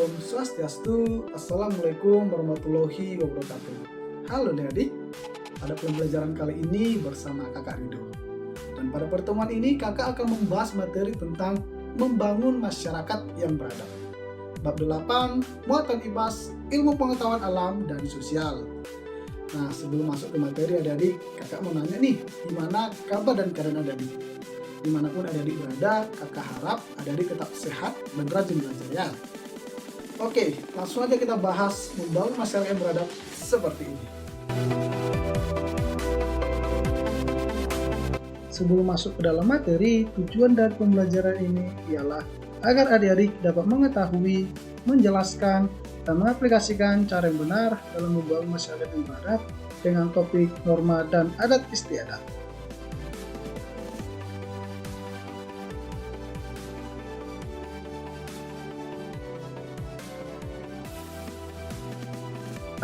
Om Swastiastu, Assalamualaikum warahmatullahi wabarakatuh. Halo adik, pada pembelajaran kali ini bersama kakak Rido. Dan pada pertemuan ini kakak akan membahas materi tentang membangun masyarakat yang beradab. Bab 8, muatan ibas, ilmu pengetahuan alam dan sosial. Nah, sebelum masuk ke materi adik-adik, kakak mau nanya nih, gimana kabar dan keadaan adik-adik? Dimanapun adik-adik berada, kakak harap adik-adik tetap sehat dan rajin belajar ya. Oke, langsung aja kita bahas membangun masyarakat yang beradab seperti ini. Sebelum masuk ke dalam materi, tujuan dari pembelajaran ini ialah agar adik-adik dapat mengetahui, menjelaskan, dan mengaplikasikan cara yang benar dalam membangun masyarakat yang beradab dengan topik norma dan adat istiadat.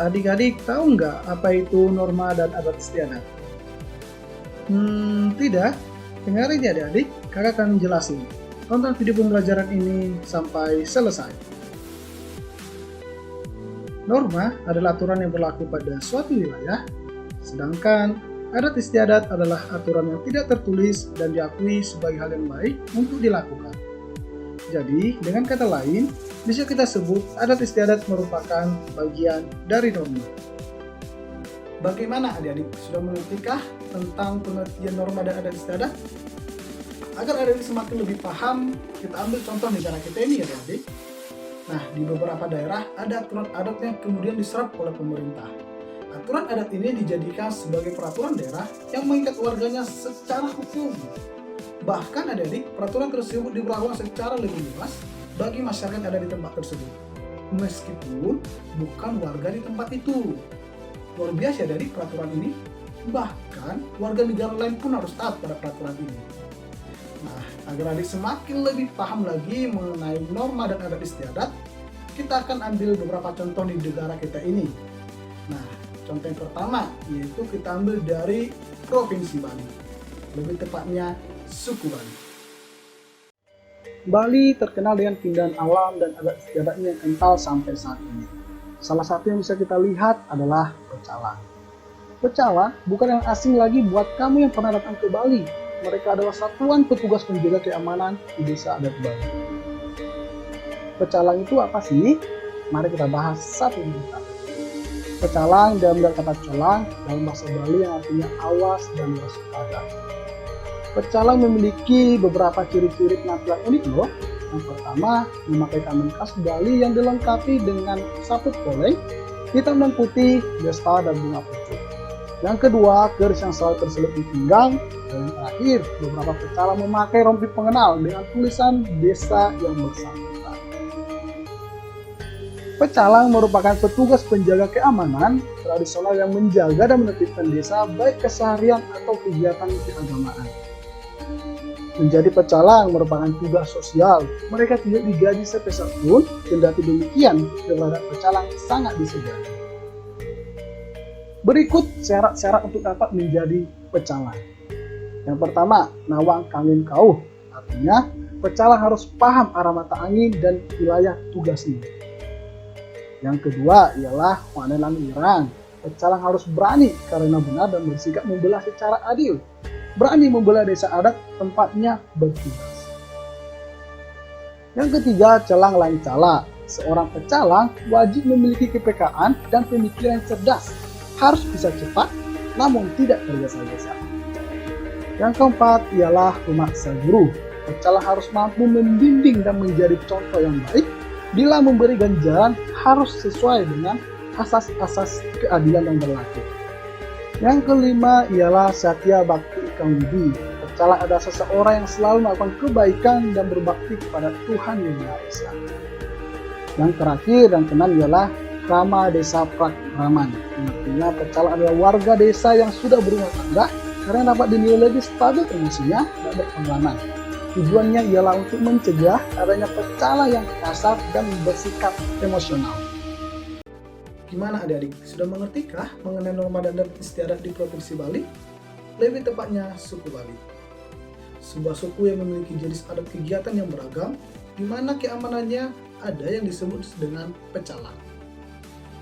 Adik-adik tahu nggak apa itu norma dan adat istiadat? Tidak? Dengarin ya adik-adik, kakak akan jelasin. Tonton video pembelajaran ini sampai selesai. Norma adalah aturan yang berlaku pada suatu wilayah, sedangkan adat istiadat adalah aturan yang tidak tertulis dan diakui sebagai hal yang baik untuk dilakukan. Jadi, dengan kata lain, bisa kita sebut adat istiadat merupakan bagian dari norma. Bagaimana adik-adik? Sudah mengertikah tentang pengertian norma dan adat istiadat? Agar adik-adik semakin lebih paham, kita ambil contoh negara kita ini ya adik-adik. Nah, di beberapa daerah ada aturan adat yang kemudian diserap oleh pemerintah. Aturan adat ini dijadikan sebagai peraturan daerah yang mengikat warganya secara hukum. Bahkan adik-adik, peraturan tersebut diberlakukan secara lebih luas bagi masyarakat yang ada di tempat tersebut, meskipun bukan warga di tempat itu. Luar biasa adik-adik peraturan ini, bahkan warga negara lain pun harus taat pada peraturan ini. Nah, agar adik semakin lebih paham lagi mengenai norma dan adat istiadat, kita akan ambil beberapa contoh di negara kita ini. Nah, contoh yang pertama yaitu kita ambil dari Provinsi Bali, lebih tepatnya suku Bali. Bali terkenal dengan keindahan alam dan adat istiadatnya yang kental sampai saat ini. Salah satu yang bisa kita lihat adalah pecalang. Pecalang bukan yang asing lagi buat kamu yang pernah datang ke Bali. Mereka adalah satuan petugas penjaga keamanan di desa adat Bali. Pecalang itu apa sih? Mari kita bahas satu persatu. Pecalang dalam kata colang dalam bahasa Bali yang artinya awas dan waspada. Pecalang memiliki beberapa ciri-ciri penampilan unik loh. Yang pertama, memakai kamen khas Bali yang dilengkapi dengan saput poleng, hitam dan putih, gesta dan bunga pucuk. Yang kedua, keris yang selalu terselip di pinggang. Dan yang terakhir, beberapa pecalang memakai rompi pengenal dengan tulisan desa yang bersangkutan. Pecalang merupakan petugas penjaga keamanan tradisional yang menjaga dan menertibkan desa baik keseharian atau kegiatan keagamaan. Menjadi pecalang merupakan tugas sosial. Mereka tidak digaji sepeser pun, kendati demikian, keberadaan pecalang sangat disegani. Berikut syarat-syarat untuk dapat menjadi pecalang. Yang pertama, nawang kangin kauh. Artinya, pecalang harus paham arah mata angin dan wilayah tugasnya. Yang kedua ialah wanelan wirang. Pecalang harus berani karena benar dan bersikap membelah secara adil. Berani membela desa adat tempatnya bertugas. Yang ketiga, celang lain cala. Seorang pecalang wajib memiliki kepekaan dan pemikiran cerdas. Harus bisa cepat, namun tidak tergesa-gesa. Yang keempat ialah pemaksa guru. Pecalang harus mampu membimbing dan menjadi contoh yang baik. Bila memberi ganjaran, harus sesuai dengan asas-asas keadilan yang berlaku. Yang kelima ialah satya bakti ikang budi. Pecalang adalah seseorang yang selalu melakukan kebaikan dan berbakti kepada Tuhan Yang Maha Esa. Yang terakhir dan keenam ialah Rama Desa Prakraman. Artinya pecalang adalah warga desa yang sudah berumah tangga karena dapat dinilai lebih stabil emosinya dan berpengalaman. Tujuannya ialah untuk mencegah adanya pecalang yang kasar dan bersikap emosional. Gimana adik-adik? Sudah mengertikah mengenai norma dan adat istiadat di Provinsi Bali? Lebih tepatnya suku Bali. Sebuah suku yang memiliki jenis adat kegiatan yang beragam di mana keamanannya ada yang disebut dengan pecalang.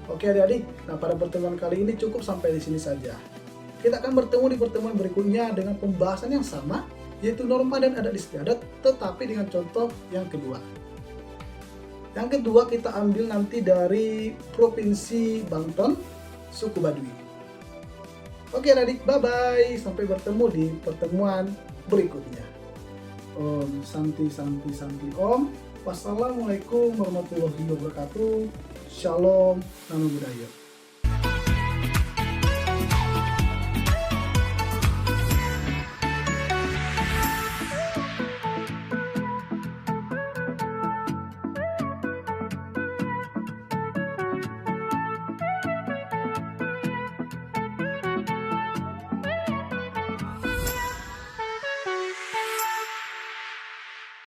Oke adik-adik, nah pada pertemuan kali ini cukup sampai di sini saja. Kita akan bertemu di pertemuan berikutnya dengan pembahasan yang sama, yaitu norma dan adat istiadat, tetapi dengan contoh yang kedua. Yang kedua kita ambil nanti dari Provinsi Banten, suku Baduy. Oke adik, bye-bye. Sampai bertemu di pertemuan berikutnya. Om Santi Santi Santi Om. Wassalamualaikum warahmatullahi wabarakatuh. Shalom, namo buddhaya.